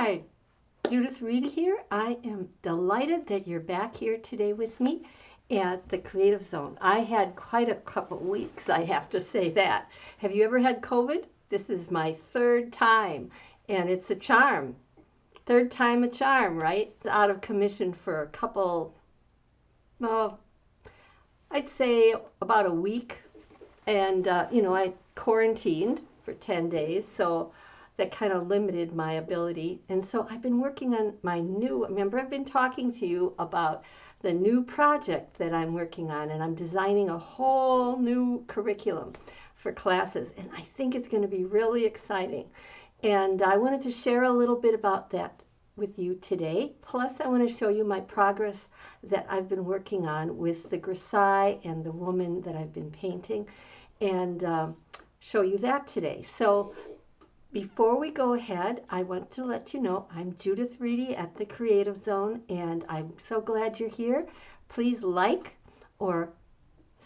Hi, Judith Reed here. I am delighted that you're back here today with me at the Creative Zone. I had quite a couple weeks, I have to say that. Have you ever had COVID? This is my third time, and it's a charm. Third time a charm, right? Out of commission for a couple, well, I'd say about a week. And, I quarantined for 10 days, so that kind of limited my ability. And so I've been working on my new, remember, I've been talking to you about the new project that I'm working on, and I'm designing a whole new curriculum for classes, and I think it's going to be really exciting. And I wanted to share a little bit about that with you today. Plus, I want to show you my progress that I've been working on with the grisaille and the woman that I've been painting, and show you that today. So before we go ahead, I want to let you know I'm Judith Reedy at the Creative Zone, and I'm so glad you're here. Please like or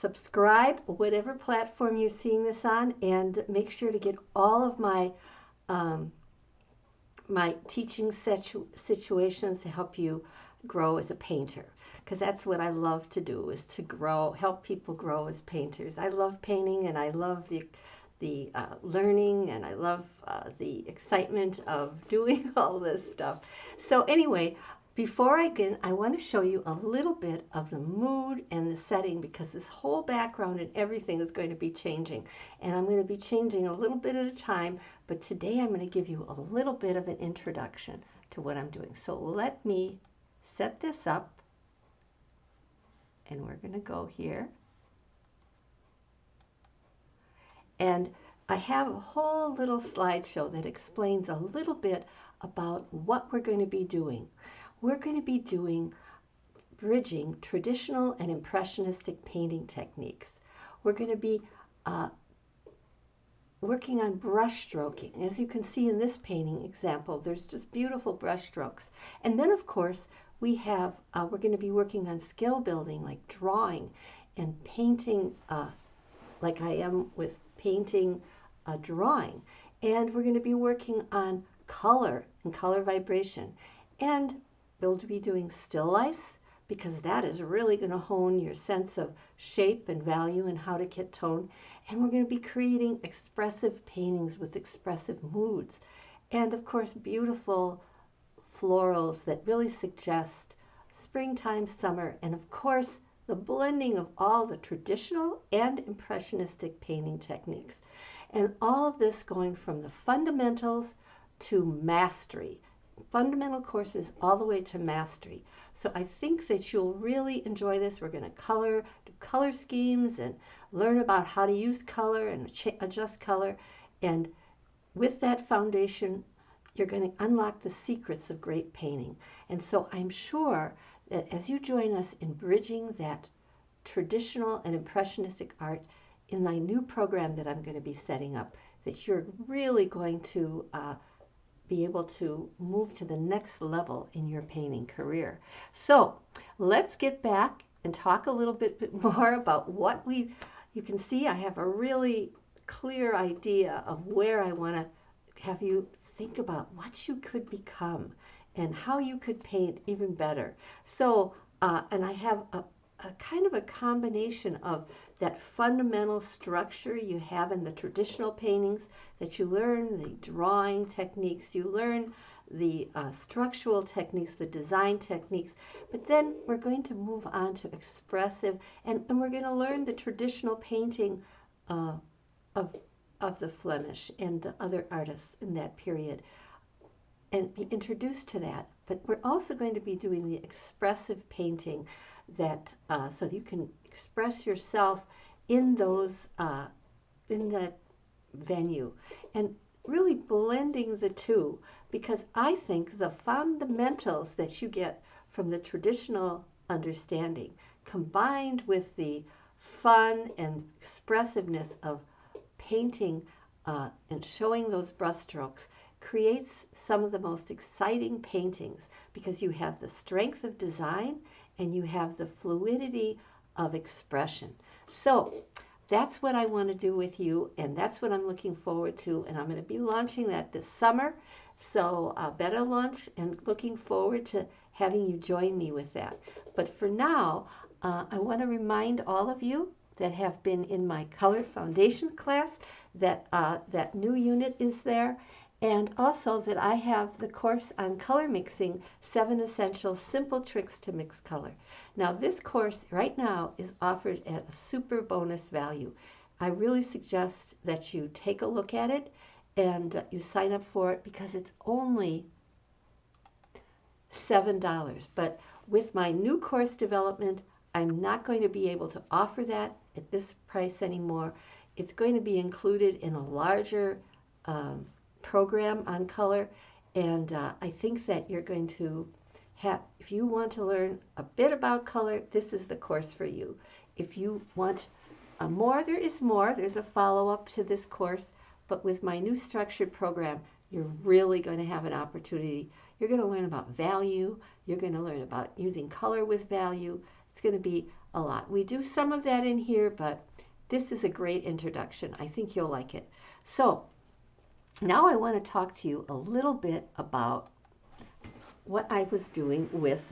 subscribe, whatever platform you're seeing this on, and make sure to get all of um, my teaching situations to help you grow as a painter, because that's what I love to do, is to grow, help people grow as painters. I love painting, and I love the learning, and I love the excitement of doing all this stuff. So anyway, before I begin, I want to show you a little bit of the mood and the setting, because this whole background and everything is going to be changing. And I'm going to be changing a little bit at a time, but today I'm going to give you a little bit of an introduction to what I'm doing. So let me set this up, and we're going to go here. And I have a whole little slideshow that explains a little bit about what we're going to be doing. We're going to be doing bridging traditional and impressionistic painting techniques. We're going to be working on brush stroking. As you can see in this painting example, there's just beautiful brush strokes. And then, of course, we're going to be working on skill building, like drawing and painting, like I am with painting a drawing. And we're going to be working on color and color vibration. And we'll be doing still lifes, because that is really going to hone your sense of shape and value and how to get tone. And we're going to be creating expressive paintings with expressive moods. And of course, beautiful florals that really suggest springtime, summer, and of course, the blending of all the traditional and impressionistic painting techniques. And all of this going from the fundamentals to mastery. Fundamental courses all the way to mastery. So I think that you'll really enjoy this. We're going to do color schemes and learn about how to use color and adjust color. And with that foundation, you're going to unlock the secrets of great painting. And so I'm sure that as you join us in bridging that traditional and impressionistic art in my new program that I'm going to be setting up, that you're really going to be able to move to the next level in your painting career. So let's get back and talk a little bit more about you can see I have a really clear idea of where I want to have you think about what you could become and how you could paint even better. So, and I have a kind of a combination of that fundamental structure you have in the traditional paintings, that you learn the drawing techniques, you learn the structural techniques, the design techniques, but then we're going to move on to expressive, and we're going to learn the traditional painting of the Flemish and the other artists in that period, and be introduced to that. But we're also going to be doing the expressive painting, that so that you can express yourself in in that venue, and really blending the two, because I think the fundamentals that you get from the traditional understanding, combined with the fun and expressiveness of painting and showing those brushstrokes, creates some of the most exciting paintings, because you have the strength of design and you have the fluidity of expression. So that's what I want to do with you, and that's what I'm looking forward to. And I'm going to be launching that this summer. So better launch, and looking forward to having you join me with that. But for now, I want to remind all of you that have been in my color foundation class that that new unit is there, and also that I have the course on color mixing, 7 essential simple tricks to mix color. Now this course right now is offered at a super bonus value. I really suggest that you take a look at it and you sign up for it, because it's only $7. But with my new course development, I'm not going to be able to offer that at this price anymore. It's going to be included in a larger program on color, and I think that you're going to have, if you want to learn a bit about color, this is the course for you. If you want more, there is more. There's a follow-up to this course, but with my new structured program, you're really going to have an opportunity. You're going to learn about value. You're going to learn about using color with value. It's going to be a lot. We do some of that in here, but this is a great introduction. I think you'll like it. So now I want to talk to you a little bit about what I was doing with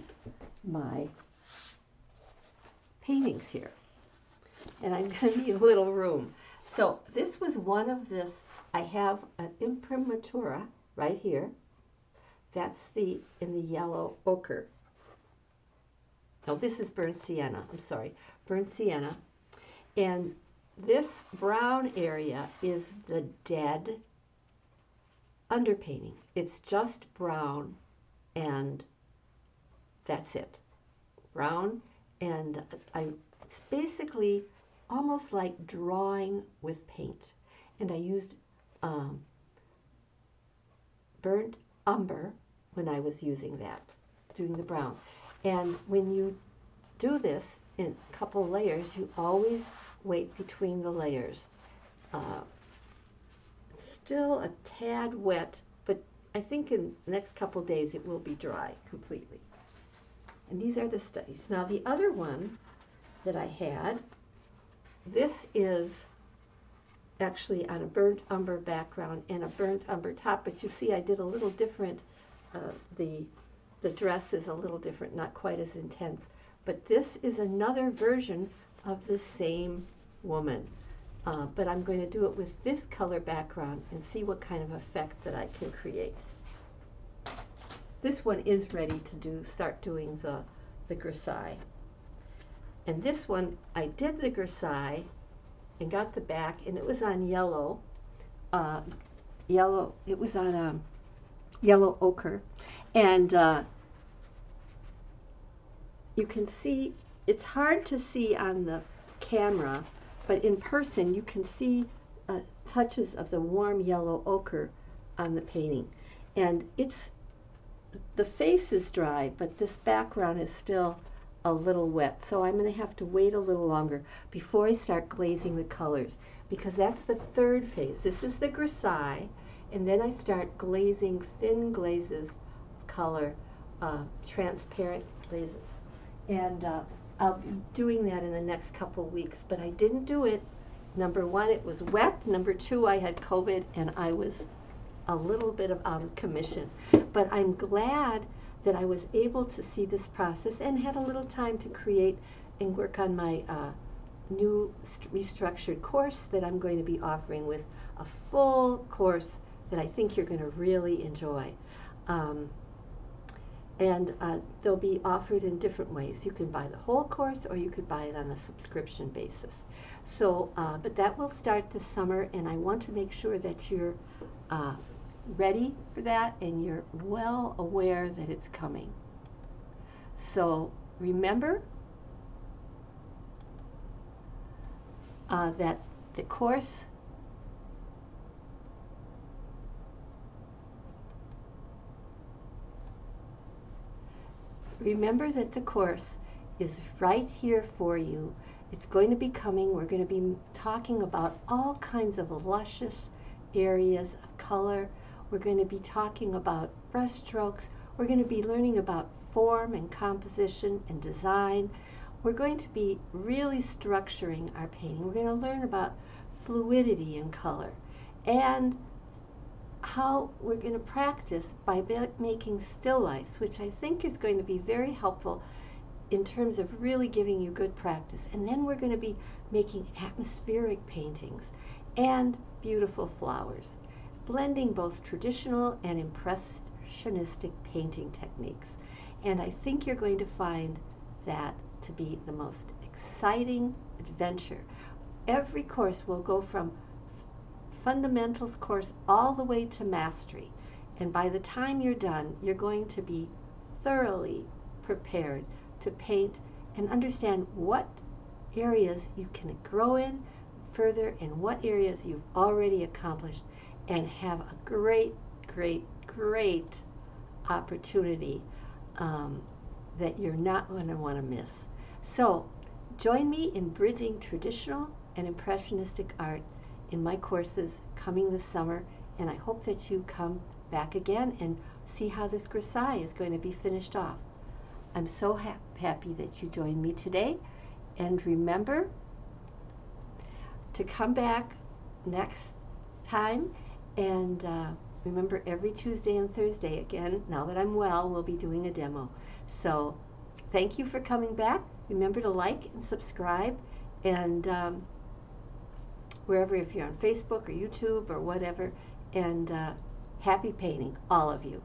my paintings here. And I'm going to need a little room. So this was one of this. I have an imprimatura right here. That's in the yellow ochre. No, this is burnt sienna. I'm sorry, burnt sienna. And this brown area is the dead underpainting. It's just brown, and that's it. Brown, and it's basically almost like drawing with paint. And I used burnt umber when I was using that, doing the brown. And when you do this in a couple layers, you always wait between the layers. Still a tad wet, but I think in the next couple days it will be dry completely. And these are the studies. Now the other one that I had, this is actually on a burnt umber background and a burnt umber top, but you see I did a little different. The dress is a little different, not quite as intense. But this is another version of the same woman. But I'm going to do it with this color background and see what kind of effect that I can create. This one is ready to start doing the grisaille. And this one, I did the grisaille and got the back, and it was on yellow. It was on yellow ochre. And you can see, it's hard to see on the camera, but in person you can see touches of the warm yellow ochre on the painting. And the face is dry, but this background is still a little wet. So I'm going to have to wait a little longer before I start glazing the colors, because that's the third phase. This is the grisaille, and then I start glazing thin glazes of color, transparent glazes. And I'll be doing that in the next couple weeks, but I didn't do it. Number one, it was wet. Number two, I had COVID, and I was a little bit out of commission. But I'm glad that I was able to see this process and had a little time to create and work on my new restructured course that I'm going to be offering, with a full course that I think you're going to really enjoy. And they'll be offered in different ways. You can buy the whole course, or you could buy it on a subscription basis. So, but that will start this summer, and I want to make sure that you're ready for that and you're well aware that it's coming. So remember that the course is right here for you. It's going to be coming. We're going to be talking about all kinds of luscious areas of color. We're going to be talking about brush strokes. We're going to be learning about form and composition and design. we're going to be really structuring our painting. We're going to learn about fluidity in color and how we're going to practice by making still lifes, which I think is going to be very helpful in terms of really giving you good practice. And then we're going to be making atmospheric paintings and beautiful flowers, blending both traditional and impressionistic painting techniques. And I think you're going to find that to be the most exciting adventure. Every course will go from fundamentals course all the way to mastery. And by the time you're done, you're going to be thoroughly prepared to paint and understand what areas you can grow in further and what areas you've already accomplished, and have a great, great, great opportunity that you're not going to want to miss. So join me in bridging traditional and impressionistic art in my courses coming this summer, and I hope that you come back again and see how this grisaille is going to be finished off. I'm so happy that you joined me today, and remember to come back next time, and remember every Tuesday and Thursday, again, now that I'm well, we'll be doing a demo. So thank you for coming back. Remember to like and subscribe, and wherever, if you're on Facebook or YouTube or whatever, and happy painting, all of you.